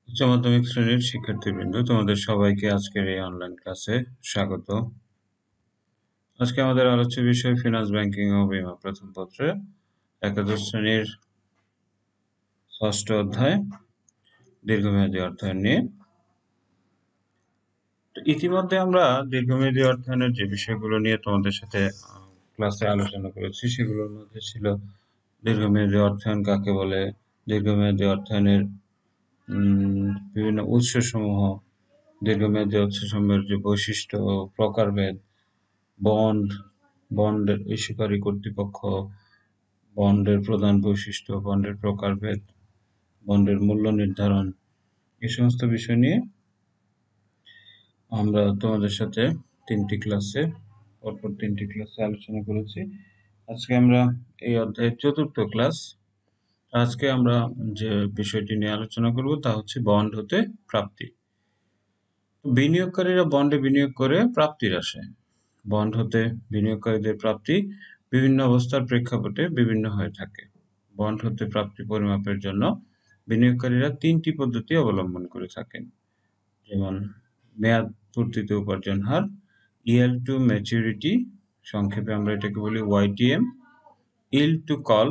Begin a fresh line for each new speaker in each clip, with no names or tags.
উচ্চ মাধ্যমিক শ্রেণীর শিক্ষার্থীবৃন্দ, তোমাদের সবাইকে আজকের এই অনলাইন ক্লাসে স্বাগত। আজকে আমাদের আলোচ্য বিষয় ফিনান্স, ব্যাংকিং ও বীমা প্রথম পত্রে একাদশ শ্রেণীর ষষ্ঠ অধ্যায় দীর্ঘমেয়াদী অর্থায়ন নিয়ে। ইতিমধ্যে আমরা দীর্ঘমেয়াদী অর্থায়নের যে বিষয়গুলো নিয়ে তোমাদের সাথে ক্লাসে আলোচনা করেছি সেগুলোর মধ্যে ছিল দীর্ঘমেয়াদী অর্থায়ন কাকে বলে, দীর্ঘমেয়াদী অর্থায়নের বিভিন্ন উৎসসমূহ, দীর্ঘমেয়াদী অর্থসমূহের যে বৈশিষ্ট্য ও প্রকারভেদ, বন্ডের ইস্যুকারী কর্তৃপক্ষ, বন্ডের প্রধান বৈশিষ্ট্য, বন্ডের প্রকারভেদ, বন্ডের মূল্য নির্ধারণ, এই সমস্ত বিষয় নিয়ে আমরা তোমাদের সাথে পরপর তিনটি ক্লাসে আলোচনা করেছি। আজকে আমরা এই অধ্যায়ের চতুর্থ ক্লাস। আজকে আমরা যে বিষয়টি নিয়ে আলোচনা করব তা হচ্ছে বন্ড হতে প্রাপ্তি। বিনিয়োগকারীরা বন্ডে বিনিয়োগ করে প্রাপ্তির আশায়। বন্ড হতে বিনিয়োগকারীদের প্রাপ্তি বিভিন্ন অবস্থার প্রেক্ষাপটে বিভিন্ন হয়ে থাকে। বন্ড হতে প্রাপ্তি পরিমাপের জন্য বিনিয়োগকারীরা তিনটি পদ্ধতি অবলম্বন করে থাকেন, যেমন মেয়াদ পূর্তিতে উপার্জন হার, yield to maturity, সংক্ষেপে আমরা এটাকে বলি YTM, yield to call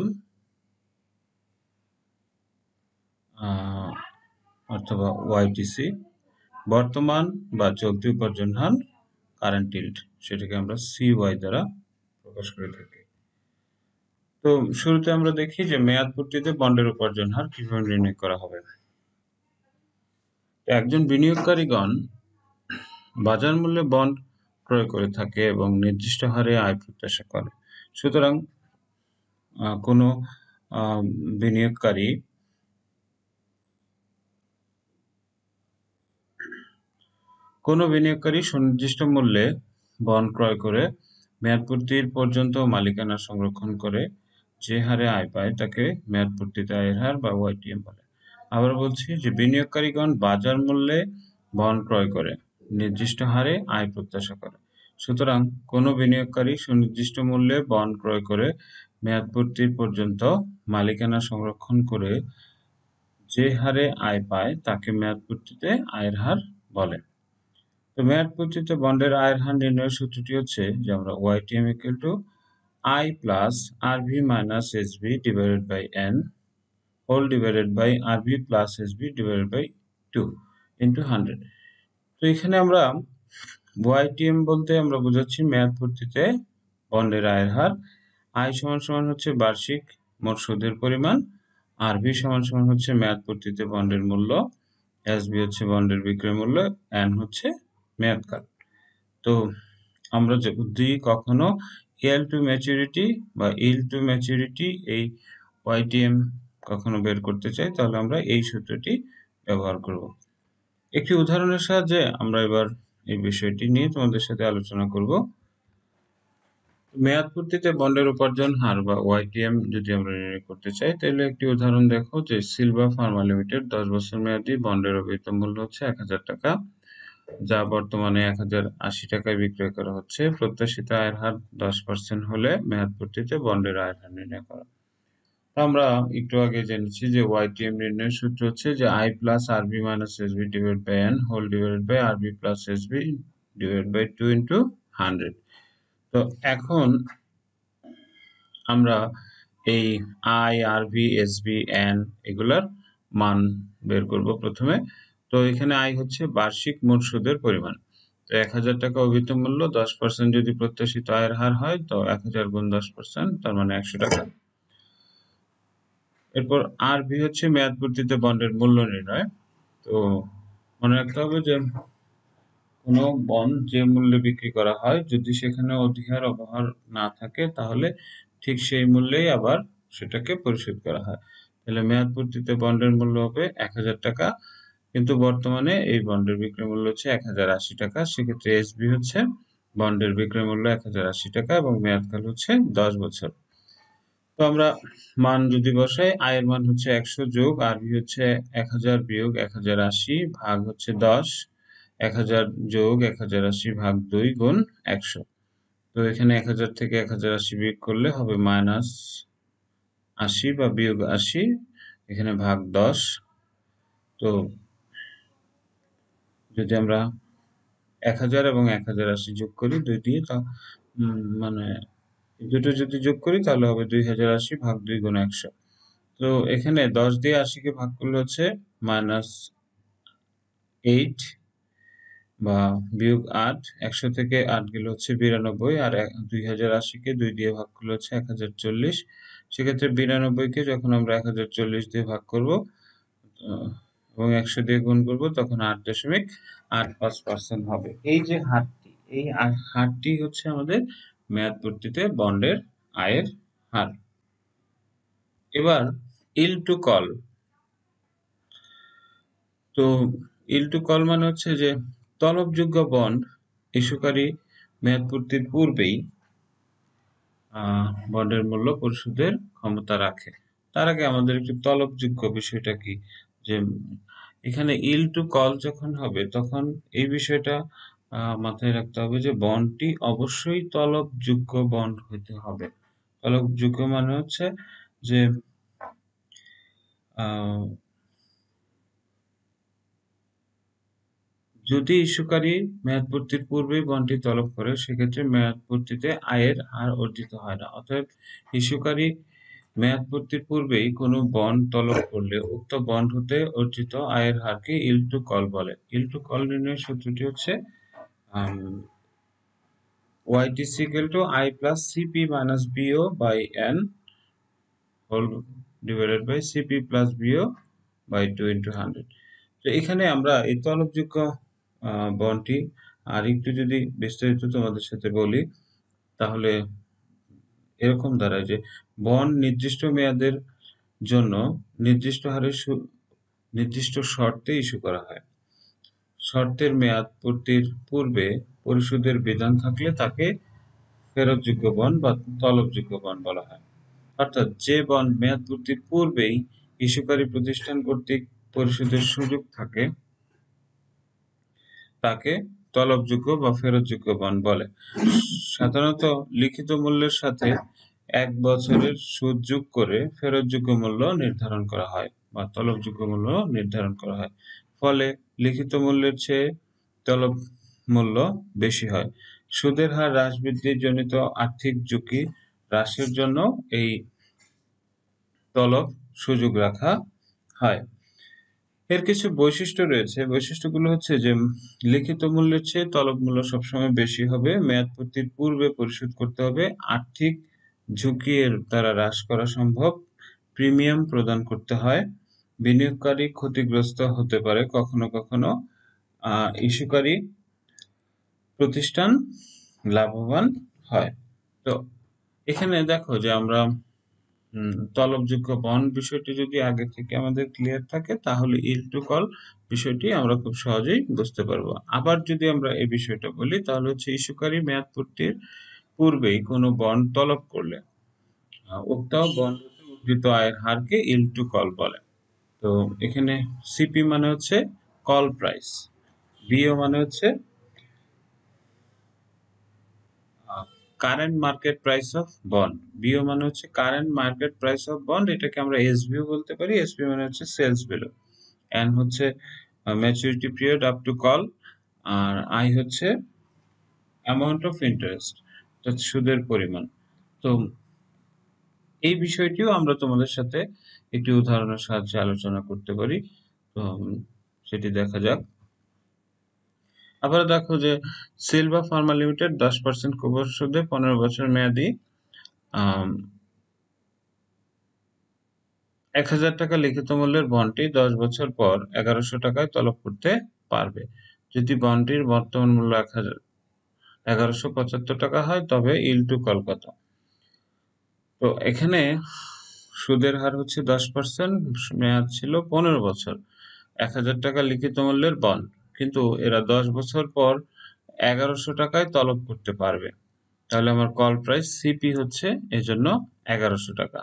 অথবা YTC, বর্তমান বা চলতি উপার্জন হার কারেন্ট yield, সেটাকে আমরা CY দ্বারা প্রকাশ করে থাকি। তো শুরুতে আমরা দেখি যে মেয়াদ পূর্তিতে বন্ডের উপার্জন হার কিভাবে নির্ণয় করা হবে। একজন বিনিয়োগকারীগণ বাজার মূল্যে বন্ড ক্রয় করে থাকে এবং নির্দিষ্ট হারে আয় প্রত্যাশা করে। সুতরাং কোনো বিনিয়োগকারী সুনির্দিষ্ট মূল্যে বন্ড ক্রয় করে মেয়াদপূর্তির পর্যন্ত মালিকানা সংরক্ষণ করে যে হারে আয় পায় তাকে মেয়াদপূর্তিতে আয়ের হার বা YTM বলে। আবার বলছি যে বিনিয়োগকারীগণ বাজার মূল্যে বন্ড ক্রয় করে নির্দিষ্ট হারে আয় প্রত্যাশা করে। সুতরাং কোনো বিনিয়োগকারী সুনির্দিষ্ট মূল্যে বন্ড ক্রয় করে মেয়াদপূর্তির পর্যন্ত মালিকানা সংরক্ষণ করে যে হারে আয় পায় তাকে মেয়াদপূর্তিতে আয়ের হার বলে। তো মেয়াদপূর্তিতে বন্ডের আয়ের হার নির্ণয়ের সূত্রটি হচ্ছে যে আমরা YTM equal to I plus RV minus SB divided by N whole divided by RV plus SB divided by 2 into 100। তো এখানে আমরা YTM বলতে আমরা বোঝাচ্ছি মেয়াদপূর্তিতে বন্ডের আয়ের হার। I সমান সমান হচ্ছে বার্ষিক মোট সুদের পরিমাণ, RV সমান সমান হচ্ছে মেয়াদপূর্তিতে বন্ডের মূল্য, SB হচ্ছে বন্ডের বিক্রয় মূল্য, N হচ্ছে মেয়াদকাল। তো আমরা যদি কখনো yield to maturity বা yield to maturity এই YTM কখনো বের করতে চাই তাহলে আমরা এই সূত্রটি ব্যবহার করব। একটি উদাহরণের সাহায্যে আমরা এবার এই বিষয়টি নিয়ে তোমাদের সাথে আলোচনা করব। মেয়াদপূর্তিতে বন্ডের উপার্জন হার বা YTM যদি আমরা নির্ণয় করতে চাই তাহলে একটি উদাহরণ দেখো যে সিলভা ফার্মা লিমিটেড 10 বছর মেয়াদী বন্ডের অভিহিত মূল্য হচ্ছে 1000 টাকা, যা বর্তমানে 1080 টাকায় বিক্রয় করা হচ্ছে। প্রত্যাশিত আয়ের হার 10% হলে মেয়াদপূর্তিতে বন্ডের আয়ের হার নির্ণয় করা। আমরা একটু আগে জেনেছি যে YTM নির্ণয়ের সূত্র হচ্ছে যে I plus RB minus SB divided by N whole divided by RB plus SB divided by 2 into 100। তো এখন আমরা এই I, RB, SB, N এগুলার মান বের করব প্রথমে। তো এখানে I হচ্ছে বার্ষিক মোট সুদের পরিমাণ। তো 1000 টাকা অভিহিত মূল্য, 10% যদি প্রত্যাশিত আয়ের হার হয় তো 1000 গুণ 10%, তার মানে 100 টাকা। এরপর RB হচ্ছে মেয়াদপূর্তিতে বন্ডের মূল্য নির্ণয়। তো মনে রাখতে হবে যে কোনো বন্ড যে মূল্যে বিক্রি করা হয় যদি সেখানে অধিহার অবহার না থাকে তাহলে ঠিক সেই মূল্যেই আবার সেটাকে পরিশোধ করা হয়। তাহলে মেয়াদপূর্তিতে বন্ডের মূল্য হবে 1000 টাকা, কিন্তু বর্তমানে এই বন্ডের বিক্রয় মূল্য হচ্ছে 1080 টাকা। সেক্ষেত্রে এসবি হচ্ছে বন্ডের বিক্রয় মূল্য 1080 টাকা এবং মেয়াদকাল হচ্ছে 10 বছর। তো আমরা মান যদি বসাই, আয়ের মান হচ্ছে 100 যোগ আরবি হচ্ছে 1000 বিয়োগ 1080 ভাগ হচ্ছে 10, 1000 যোগ 1080 ভাগ 2 গুণ 100। তো এখানে 1000 থেকে 1080 বিয়োগ করলে হবে মাইনাস 80 বা বিয়োগ 80, এখানে ভাগ 10। তো যদি আমরা 1000 এবং 1080 যোগ করি 2 দিয়ে, তা মানে দুটো যদি যোগ করি তাহলে হবে 2080 ভাগ 2 গুণ 100। তো এখানে 10 দিয়ে 80 কে ভাগ করলে হচ্ছে -8 বা বিয়োগ 8, 100 থেকে 8 গেলে হচ্ছে 92, আর 2080 কে 2 দিয়ে ভাগ করলে হচ্ছে 1040। সেক্ষেত্রে 92 কে যখন আমরা 1040 দিয়ে ভাগ করব এবং 100 দিয়ে গুণ করব, তখন 8.85% হবে। এই যে হারটি, এই হারটি হচ্ছে আমাদের মেয়াদপূর্তিতে বন্ডের আয়ের হার। এবার ইল্ড টু কল। তো ইল্ড টু কল মানে হচ্ছে যে তলবযোগ্য বন্ড ইস্যুকারী মেয়াদপূর্তির পূর্বেই বন্ডের মূল্য পরিশোধের ক্ষমতা রাখে। তার আগে আমাদের একটু তলবযোগ্য বিষয়টা কি, যে এখানে ইল্ড টু কল যখন হবে তখন এই বিষয়টা মাথায় রাখতে হবে যে বন্ডটি অবশ্যই তলবযোগ্য বন্ড হতে হবে। তলবযোগ্য মানে হচ্ছে যে যদি ইস্যুকারী মেয়াদপূর্তির পূর্বেই বন্ডটি তলব করে, সেক্ষেত্রে মেয়াদপূর্তিতে আয়ের হার অর্জিত হয় না। অতএব ইস্যুকারী মেয়াদপূর্তির পূর্বেই কোনো বন্ড তলব করলে উক্ত বন্ড হতে অর্জিত আয়ের হারকে ইল্ড টু কল বলে। ইল্ড টু কল নির্ণয়ের সূত্রটি হচ্ছে YTC = I plus CP minus BO by N whole divided by CP plus BO by 2 into 100। তো এখানে আমরা এই তলবযোগ্য বন্ডটি আর একটু যদি বিস্তারিত তোমাদের সাথে বলি, তাহলে এরকম দাঁড়ায় যে বন্ড নির্দিষ্ট মেয়াদের জন্য নির্দিষ্ট হারে নির্দিষ্ট শর্তে ইস্যু করা হয়। শর্তের মেয়াদ পূর্তির পূর্বে পরিশোধের বিধান থাকলে তাকে ফেরতযোগ্য বন্ড বা তলবযোগ্য বন্ড বলা হয়। অর্থাৎ যে বন্ড মেয়াদ পূর্তির পূর্বেই ইস্যুকারী প্রতিষ্ঠান কর্তৃক পরিশোধের সুযোগ থাকে তাকে তলবযোগ্য বা ফেরতযোগ্য বন্ড বলে। সাধারণত লিখিত মূল্যের সাথে 1 বছরের সুদ যোগ করে ফেরতযোগ্য মূল্য নির্ধারণ করা হয় বা তলবযোগ্য মূল্য নির্ধারণ করা হয়। ফলে লিখিত মূল্যের চেয়ে তলব মূল্য বেশি হয়। সুদের হার হ্রাস বৃদ্ধি জনিত আর্থিক ঝুঁকি হ্রাসের জন্য এই তলব সুযোগ রাখা হয়। এর কিছু বৈশিষ্ট্য রয়েছে। বৈশিষ্ট্যগুলো হচ্ছে যে লিখিত মূল্যের চেয়ে তলব মূল্য সবসময় বেশি হবে, মেয়াদ পূর্তির পূর্বে পরিশোধ করতে হবে, আর্থিক ঝুঁকি এর দ্বারা হ্রাস করা সম্ভব, প্রিমিয়াম প্রদান করতে হয়, বিনিয়োগকারী ক্ষতিগ্রস্ত হতে পারে কখনো কখনো, ইস্যুকারী প্রতিষ্ঠান লাভবান হয়। তো এখানে দেখো যে আমরা তলবযোগ্য বন্ড বিষয়টি যদি আগে থেকে আমাদের ক্লিয়ার থাকে, তাহলে ইল্ড টু কল বিষয়টি আমরা খুব সহজেই বুঝতে পারবো। আবার যদি আমরা এই বিষয়টা বলি, তাহলে হচ্ছে ইস্যুকারী মেয়াদ পূর্তির পূর্বেই কোনো বন্ড তলব করলে উক্ত বন্ড হতে অর্জিত আয়ের হারকে ইল্ড টু কল বলে। তো এখানে সিপি মানে হচ্ছে কল প্রাইস, বিও মানে হচ্ছে current market price of bond, BO মানে হচ্ছে current market price of bond, এটাকে আমরা এসবিও বলতে পারি। এসপি মানে হচ্ছে সেলস ভ্যালু, এন হচ্ছে maturity period up to call, আর আই হচ্ছে অ্যামাউন্ট অফ ইন্টারেস্ট, সুদের পরিমাণ। তো এই বিষয়টিও আমরা তোমাদের সাথে একটি উদাহরণের সাহায্যে আলোচনা করতে পারি। তো সেটি দেখা যাক। আবার দেখো যে সিলভা ফার্মা লিমিটেড 10% কুপন সুদে 15 বছর মেয়াদি 1000 টাকা লিখিত মূল্যের বন্ডটি 10 বছর পর 1100 টাকায় তলব করতে পারবে। যদি বন্ডটির বর্তমান মূল্য 1175 টাকা হয়, তবে ইল্ড টু কল কত? তো এখানে সুদের হার হচ্ছে 10%, মেয়াদ ছিল 15 বছর, 1000 টাকা লিখিত মূল্যের বন্ড, কিন্তু এরা 10 বছর পর 1100 টাকায় তলব করতে পারবে। তাহলে আমার কল প্রাইস সিপি হচ্ছে এজন্য 1100 টাকা।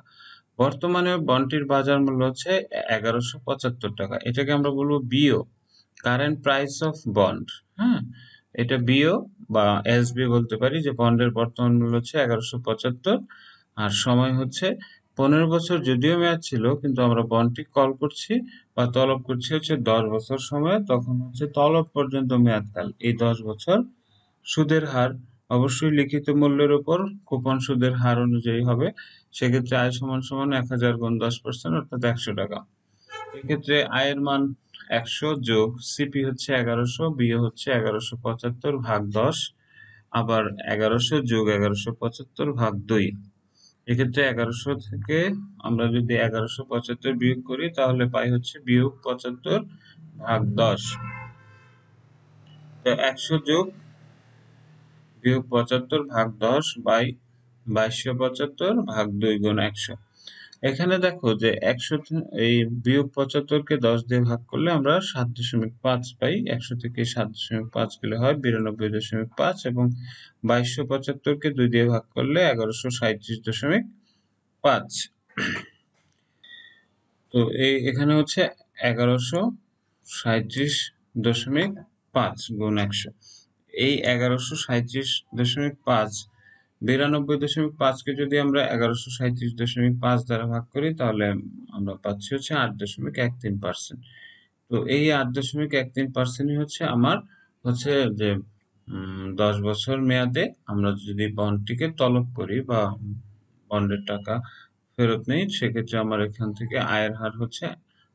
বর্তমানে বন্ডটির বাজার মূল্য হচ্ছে 1175 টাকা। এটাকে আমরা বলবো BO, current price of bond. হ্যাঁ, এটা বিও বা এসবি বলতে পারি, যে বন্ডের বর্তমান মূল্য হচ্ছে 1175 আর সময় হচ্ছে 15 বছর যদিও মেয়াদ ছিল, কিন্তু আমরা বন্ডটি কল করছি বা তলব করছি হচ্ছে 10 বছর সময়ে, তখন হচ্ছে তলব পর্যন্ত মেয়াদকাল এই 10 বছর। সুদের হার অবশ্যই লিখিত মূল্যের উপর কুপন সুদের হার অনুযায়ী হবে। সেক্ষেত্রে আয় সমান সমান 1000 গুণ 10% অর্থাৎ 100 টাকা। এক্ষেত্রে আয়ের মান 100 যোগ সিপি হচ্ছে 1100, বিয়োগ হচ্ছে 1175 ভাগ 10, আবার 1100 যোগ 1175 ভাগ 2। এক্ষেত্রে 1100 থেকে আমরা যদি 1175 বিয়োগ করি তাহলে পাই হচ্ছে বিয়োগ 75 ভাগ 10। তো 100 যোগ বিয়োগ 75 ভাগ 10 বাই 2275 ভাগ 2 গুণ 100। এখানে দেখো যে 100 এই বিয়োগ 75 কে 10 দিয়ে ভাগ করলে আমরা 7.5 পাই। 100 থেকে 7.5 গেলে হয় 92.5, এবং 2275 কে 2 দিয়ে ভাগ করলে 1137.5। তো এখানে হচ্ছে 1137.5 গুণ 100। এই 1137.5 92.5 কে যদি আমরা 1137.5 দ্বারা ভাগ করি তাহলে আমরা পাচ্ছি হচ্ছে 8.13%। তো এই 8.13%ই হচ্ছে আমার হচ্ছে যে 10 বছর মেয়াদে আমরা যদি বন্ডটিকে তলব করি বা বন্ডের টাকা ফেরত নেই, সেক্ষেত্রে আমার এখান থেকে আয়ের হার হচ্ছে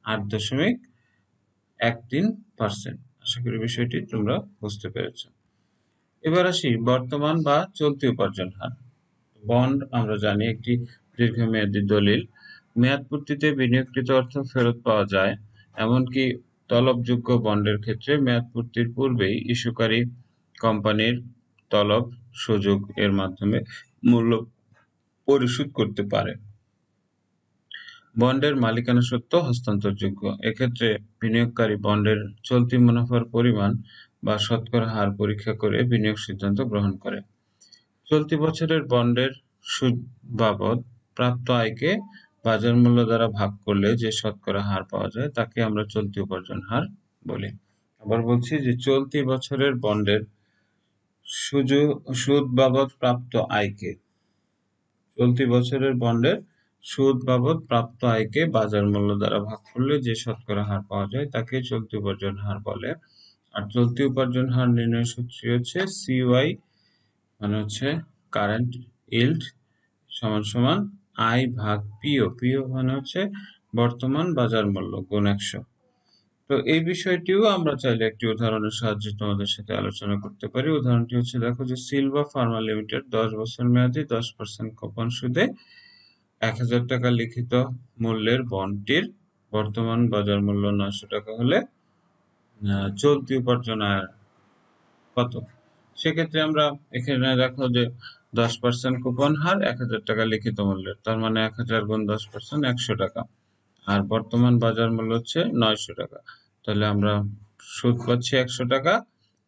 8.13%। আশা করি বিষয়টি তোমরা বুঝতে পেরেছ। এবার আসি বর্তমান বা চলতি উপার্জন হার। বন্ড আমরা জানি একটি দীর্ঘমেয়াদী দলিল। মেয়াদ পূর্তিতে বিনিয়োগকৃত অর্থ ফেরত পাওয়া যায়। এমনকি তলবযোগ্য বন্ডের ক্ষেত্রে মেয়াদ পূর্তির পূর্বেই ইস্যুকারী কোম্পানির তলব সুযোগ এর মাধ্যমে মূল্য পরিশোধ করতে পারে। বন্ডের মালিকানা সত্ত্ব হস্তান্তরযোগ্য। এক্ষেত্রে বিনিয়োগকারী বন্ডের চলতি মুনাফার পরিমাণ বা শতকরা হার পরীক্ষা করে বিনিয়োগ সিদ্ধান্ত গ্রহণ করে। চলতি বছরের বন্ডের সুদ বাবদ প্রাপ্ত আয়কে বাজার মূল্য দ্বারা ভাগ করলে যে শতকরা হার পাওয়া যায় তাকে আমরা চলতি উপার্জন হার বলি। আবার বলছি যে চলতি বছরের বন্ডের সুদ বাবদ প্রাপ্ত আয়কে, চলতি বছরের বন্ডের সুদ বাবদ প্রাপ্ত আয়কে বাজার মূল্য দ্বারা ভাগ করলে যে শতকরা হার পাওয়া যায় তাকে চলতি উপার্জন হার বলে। আর চলতি উপার্জন হার নির্ণয়ের সূত্রটি হচ্ছে সিওয়াই মানে হচ্ছে কারেন্ট ইল্ড সমান সমান আই ভাগ পিও। পিও মানে হচ্ছে বর্তমান বাজার মূল্য গুণ 100। তো এই বিষয়টিও আমরা চাইলে একটি উদাহরণের সাহায্যে তোমাদের সাথে আলোচনা করতে পারি। উদাহরণটি হচ্ছে, দেখো যে সিলভা ফার্মা লিমিটেড 10 বছর মেয়াদী 10% কুপন সুদে 1000 টাকা লিখিত মূল্যের বন্ডটির বর্তমান বাজার মূল্য 900 টাকা হলে চলতি উপার্জন আয় কত? সেক্ষেত্রে আমরা এখানে দেখো যে 10% কুপন হার 1000 টাকা লিখিত মূল্যের, তার মানে 1000 গুণ 10% 100 টাকা, আর বর্তমান বাজার মূল্য হচ্ছে 900 টাকা। তাহলে আমরা সুদ পাচ্ছি 100 টাকা,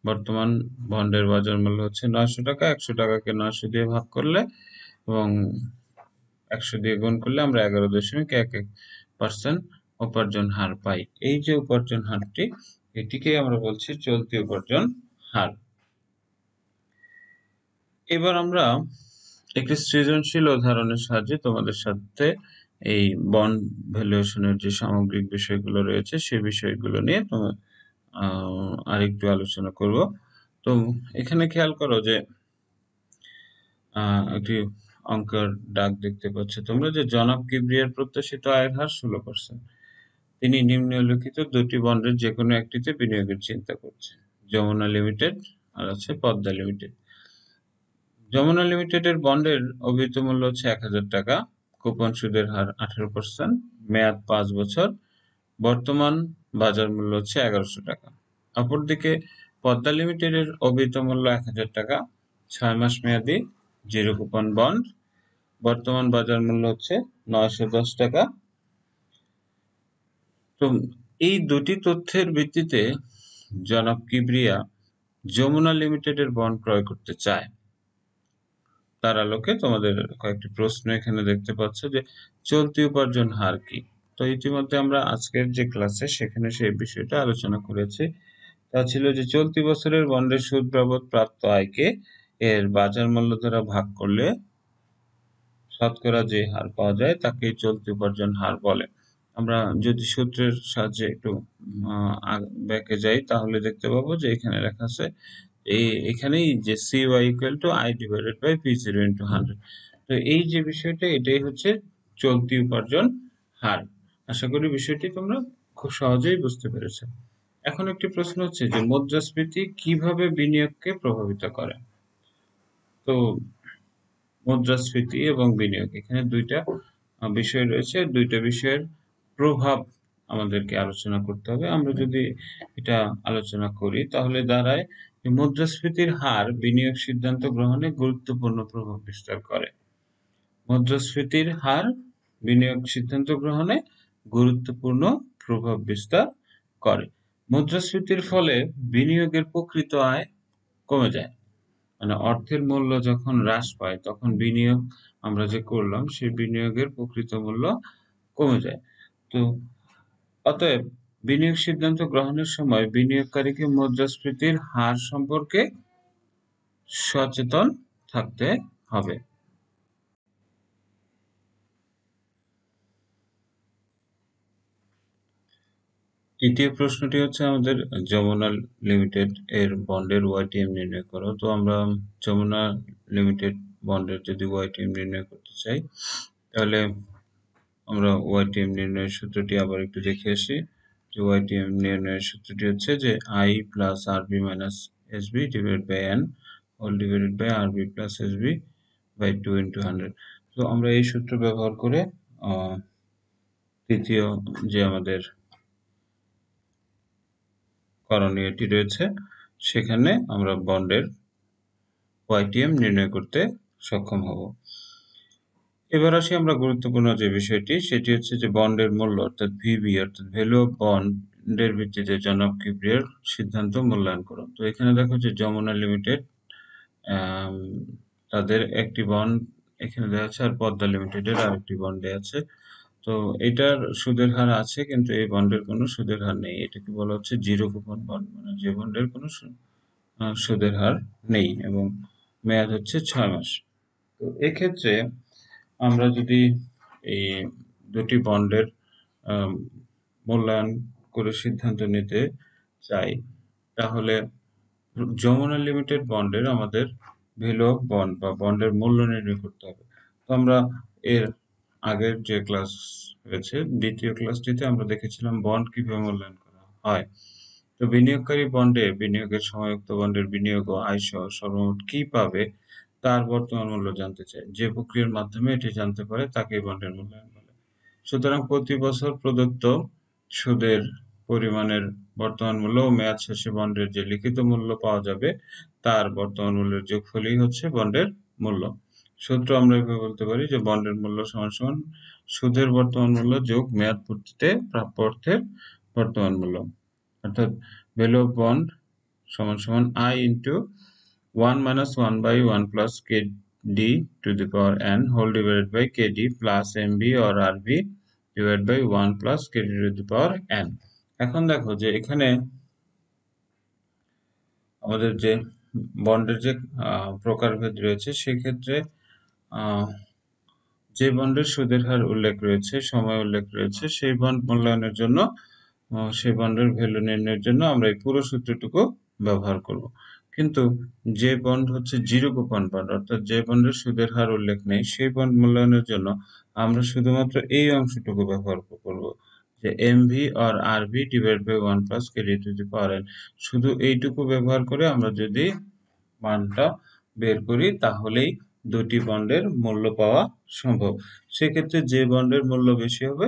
বর্তমান বন্ডের বাজার মূল্য হচ্ছে 900 টাকা। 100 টাকাকে 900 দিয়ে ভাগ করলে এবং 100 দিয়ে গুণ করলে আমরা 11.11% উপার্জন হার পাই। এই যে উপার্জন হারটি, এটিকেই আমরা বলছি চলতি উপার্জন হার। এবার আমরা একটি সৃজনশীল উদাহরণের সাহায্যে তোমাদের সাথে এই বন্ড ভ্যালুয়েশনের যে সামগ্রিক বিষয়গুলো রয়েছে সেই বিষয়গুলো নিয়ে আরেকটু আলোচনা করব। তো এখানে খেয়াল করো যে একটি অঙ্কের ডাক দেখতে পাচ্ছ তোমরা, যে জনাব কিবরিয়ার প্রত্যাশিত আয়ের হার 16%। তিনি নিম্নলিখিত দুটি বন্ডের যে কোনো একটিতে বিনিয়োগের চিন্তা করছেন, যমুনা লিমিটেড আর আছে পদ্মা লিমিটেড। যমুনা লিমিটেডের বন্ডের অভিহিত মূল্য হচ্ছে 1000 টাকা, কুপন সুদের হার 18%, মেয়াদ 5 বছর, বর্তমান বাজার মূল্য হচ্ছে 1100 টাকা। অপরদিকে পদ্মা লিমিটেডের অভিহিত মূল্য 1000 টাকা, 6 মাস মেয়াদী, 0 কুপন বন্ড, বর্তমান বাজার মূল্য হচ্ছে 910 টাকা। তো এই দুটি তথ্যের ভিত্তিতে জনাব কিবরিয়া যমুনা লিমিটেডের বন্ড ক্রয় করতে চায়। তার আলোকে তোমাদের কয়েকটি প্রশ্ন এখানে দেখতে পাচ্ছ যে চলতি উপার্জন হার কি। তো ইতিমধ্যে আমরা আজকের যে ক্লাসে সেখানে সেই বিষয়টা আলোচনা করেছি। তা ছিল যে চলতি বছরের বন্ডের সুদ বাবদ প্রাপ্ত আয়কে এর বাজার মূল্য দ্বারা ভাগ করলে শতকরা যে হার পাওয়া যায় তাকে চলতি উপার্জন হার বলে। আমরা যদি সূত্রের সাহায্যে একটু ব্যাকে যাই তাহলে দেখতে পাবো যে এখানে লেখা আছে এখানেই যে CY equal to I divided by P0 into 100। তো এই যে বিষয়টা এটাই হচ্ছে চলতি উপার্জন হার। আশা করি বিষয়টি তোমরা খুব সহজেই বুঝতে পেরেছো। এখন একটি প্রশ্ন হচ্ছে যে মুদ্রাস্ফীতি কিভাবে বিনিয়োগকে প্রভাবিত করে। তো মুদ্রাস্ফীতি এবং বিনিয়োগ এখানে দুইটা বিষয় রয়েছে, দুইটা বিষয়ের প্রভাব আমাদেরকে আলোচনা করতে হবে। আমরা যদি এটা আলোচনা করি তাহলে দাঁড়ায় মুদ্রাস্ফীতির হার বিনিয়োগ সিদ্ধান্ত গ্রহণে গুরুত্বপূর্ণ প্রভাব বিস্তার করে। মুদ্রাস্ফীতির হার বিনিয়োগ সিদ্ধান্ত গ্রহণে গুরুত্বপূর্ণ প্রভাব বিস্তার করে। মুদ্রাস্ফীতির ফলে বিনিয়োগের প্রকৃত আয় কমে যায়, মানে অর্থের মূল্য যখন হ্রাস পায় তখন বিনিয়োগ আমরা যে করলাম সেই বিনিয়োগের প্রকৃত মূল্য কমে যায়। তো অতএব বিনিয়োগ সিদ্ধান্ত গ্রহণের সময় বিনিয়োগকারীকে মুদ্রাস্ফীতির হার সম্পর্কে সচেতন থাকতে হবে। তৃতীয় প্রশ্নটি হচ্ছে আমাদের যমুনা লিমিটেড এর বন্ডের ওয়াইটিএম নির্ণয় করো। তো আমরা যমুনা লিমিটেড বন্ডের যদি ওয়াইটিএম নির্ণয় করতে চাই তাহলে আমরা ওয়াইটিএম নির্ণয়ের সূত্রটি আবার একটু দেখে আসি। যে ওয়াইটিএম নির্ণয়ের সূত্রটি হচ্ছে যে I plus RB minus SB divided by N whole divided by RB plus SB by 2 into 100। তো আমরা এই সূত্র ব্যবহার করে তৃতীয় যে আমাদের করণীয়টি রয়েছে সেখানে আমরা বন্ডের ওয়াইটিএম নির্ণয় করতে সক্ষম হব। এবার আসি আমরা গুরুত্বপূর্ণ যে বিষয়টি, সেটি হচ্ছে যে বন্ডের মূল্য অর্থাৎ ভিবি অর্থাৎ ভ্যালু অফ বন্ডের ভিত্তিতে জনাব কিবরিয়ার সিদ্ধান্ত মূল্যায়ন করুন। তো এখানে দেখো যে যমুনা লিমিটেড তাদের একটি বন্ড এখানে দেওয়া আছে আর পদ্মা লিমিটেডের আরেকটি বন্ড দেওয়া আছে। তো এটার সুদের হার আছে কিন্তু এই বন্ডের কোনো সুদের হার নেই। এটাকে বলা হচ্ছে জিরো কুপন বন্ড, মানে যে বন্ডের কোনো সুদের হার নেই এবং মেয়াদ হচ্ছে 6 মাস। তো এক্ষেত্রে আমরা যদি এই দুটি বন্ডের মূল্যায়ন করে সিদ্ধান্ত নিতে চাই তাহলে যমুনা লিমিটেড বন্ডের আমাদের ভ্যালু অফ বন্ড বা বন্ডের মূল্য নির্ণয় করতে হবে। তো আমরা এর আগের যে ক্লাস হয়েছে দ্বিতীয় ক্লাসটিতে আমরা দেখেছিলাম বন্ড কিভাবে মূল্যায়ন করা হয়। তো বিনিয়োগকারী বন্ডে বিনিয়োগের সময় উক্ত বন্ডের বিনিয়োগ ও আয় সহ সর্বমোট কি পাবে তার বর্তমান মূল্য জানতে চায়। যে প্রক্রিয়ার মাধ্যমে এটি জানতে পারে তাকে বন্ডের মূল্যায়ন বলে। সুতরাং প্রতি বছর প্রদত্ত সুদের পরিমাণের বর্তমান মূল্য ও মেয়াদ শেষে বন্ডের যে লিখিত মূল্য পাওয়া যাবে তার বর্তমান মূল্যের যোগফলই হচ্ছে বন্ডের মূল্য। সূত্র আমরা এভাবে বলতে পারি যে বন্ডের মূল্য সমান সমান সুদের বর্তমান মূল্য যোগ মেয়াদ পূর্তিতে প্রাপ্য অর্থের বর্তমান মূল্য, অর্থাৎ ভ্যালু অফ বন্ড সমান সমান I into 1 minus 1 by 1 plus KD to the power n whole divided by KD plus MB or RB divided by 1 plus KD to the power n। এখন দেখো যে এখানে আমাদের যে বন্ডের যে প্রকারভেদ রয়েছে সেক্ষেত্রে যে বন্ডের সুদের হার উল্লেখ রয়েছে সময় উল্লেখ রয়েছে সেই বন্ড মূল্যায়নের জন্য সেই বন্ডের ভ্যালু নির্ণয়ের জন্য আমরা এই পুরো সূত্রটুকু ব্যবহার করব। কিন্তু যে বন্ড হচ্ছে জিরো কুপন বন্ড অর্থাৎ যে বন্ডের সুদের হার উল্লেখ নেই সেই বন্ড মূল্যায়নের জন্য আমরা শুধুমাত্র এই অংশটুকু ব্যবহার করব যে এমভি আর RB divide by 1 plus KD to the power N. শুধু এইটুকু ব্যবহার করে আমরা যদি মানটা বের করি তাহলেই দুটি বন্ডের মূল্য পাওয়া সম্ভব। সেক্ষেত্রে যে বন্ডের মূল্য বেশি হবে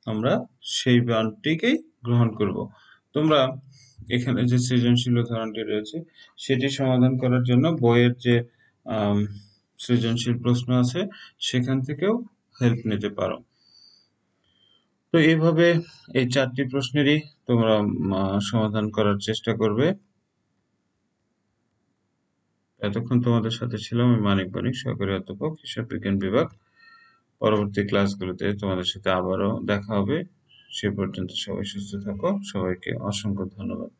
আমরা সেই বন্ডটিকেই গ্রহণ করব। তোমরা এখানে যে সৃজনশীল উদাহরণটি রয়েছে সেটি সমাধান করার জন্য বইয়ের যে সৃজনশীল প্রশ্ন আছে সেখান থেকেও হেল্প নিতে পারো। তো এইভাবে এই 4টি প্রশ্নেরই তোমরা সমাধান করার চেষ্টা করবে। এতক্ষণ তোমাদের সাথে ছিলাম আমি মানিক বণিক, সহকারী অধ্যাপক, হিসাব বিজ্ঞান বিভাগ। পরবর্তী ক্লাসগুলোতে তোমাদের সাথে আবারও দেখা হবে। সে পর্যন্ত সবাই সুস্থ থাকো। সবাইকে অসংখ্য ধন্যবাদ।